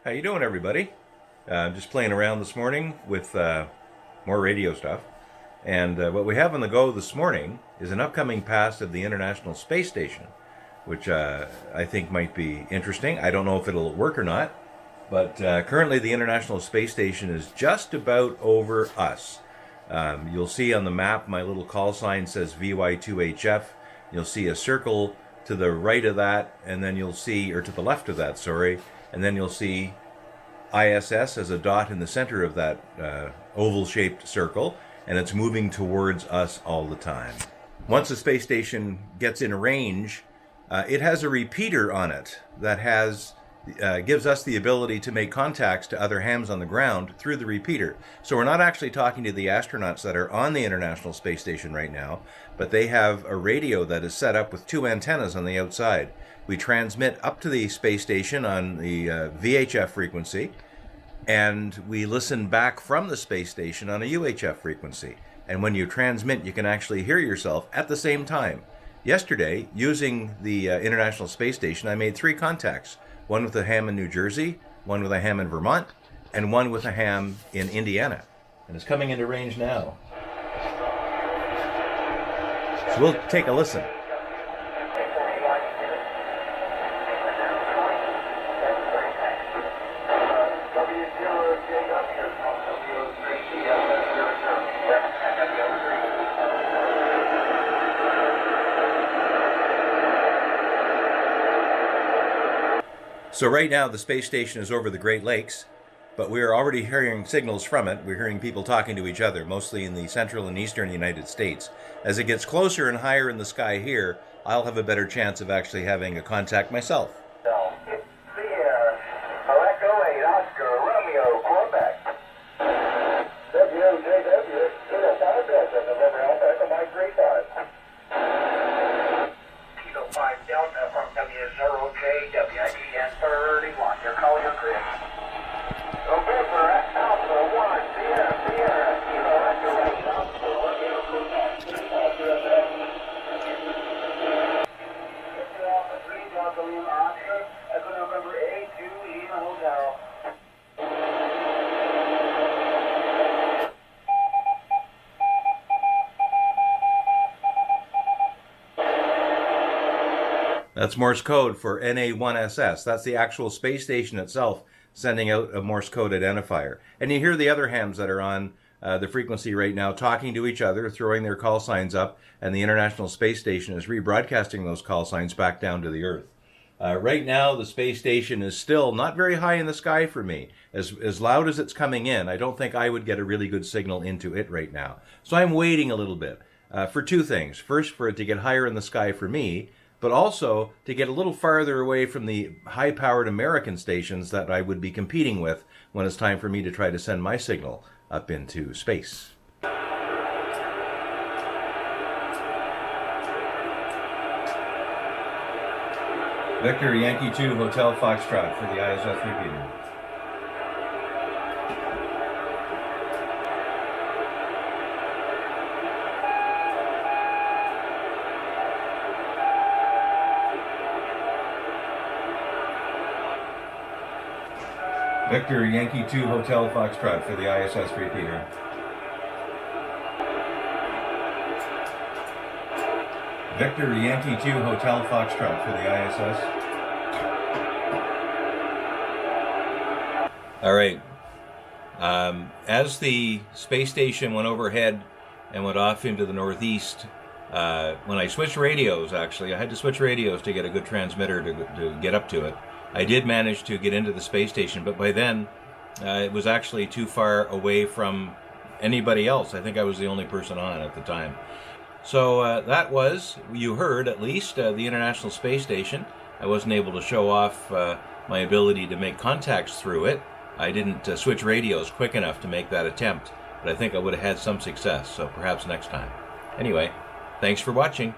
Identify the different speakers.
Speaker 1: How you doing, everybody? Just playing around this morning with more radio stuff. And what we have on the go this morning is an upcoming pass of the International Space Station, which I think might be interesting. I don't know if it'll work or not, but currently the International Space Station is just about over us. You'll see on the map my little call sign says VY2HF. You'll see a circle to the right of that, and then you'll see, or to the left of that, sorry, and then you'll see ISS as a dot in the center of that oval-shaped circle, and it's moving towards us all the time. Once the space station gets in range, it has a repeater on it that gives us the ability to make contacts to other hams on the ground through the repeater. So we're not actually talking to the astronauts that are on the International Space Station right now, but they have a radio that is set up with two antennas on the outside. We transmit up to the space station on the VHF frequency, and we listen back from the space station on a UHF frequency. And when you transmit, you can actually hear yourself at the same time. Yesterday, using the International Space Station, I made 3 contacts. One with a ham in New Jersey, one with a ham in Vermont, and one with a ham in Indiana. And it's coming into range now. So we'll take a listen. So right now the space station is over the Great Lakes, but we are already hearing signals from it. We're hearing people talking to each other, mostly in the central and eastern United States. As it gets closer and higher in the sky here, I'll have a better chance of actually having a contact myself. That's Morse code for NA1SS. That's the actual space station itself sending out a Morse code identifier. And you hear the other hams that are on the frequency right now talking to each other, throwing their call signs up, and the International Space Station is rebroadcasting those call signs back down to the Earth. Right now, the space station is still not very high in the sky for me. As loud as it's coming in, I don't think I would get a really good signal into it right now. So I'm waiting a little bit for 2 things. First, for it to get higher in the sky for me, but also to get a little farther away from the high-powered American stations that I would be competing with when it's time for me to try to send my signal up into space. Victor Yankee 2 Hotel Foxtrot for the ISS repeater. Victor Yankee 2 Hotel Foxtrot for the ISS repeater. Victor Yankee 2 Hotel Foxtrot for the ISS. All right. As the space station went overhead and went off into the northeast, when I switched radios, actually, I had to switch radios to get a good transmitter to get up to it. I did manage to get into the space station, but by then it was actually too far away from anybody else. I think I was the only person on at the time. So that was, you heard at least, the International Space Station. I wasn't able to show off my ability to make contacts through it. I didn't switch radios quick enough to make that attempt, but I think I would have had some success, so perhaps next time. Anyway, thanks for watching.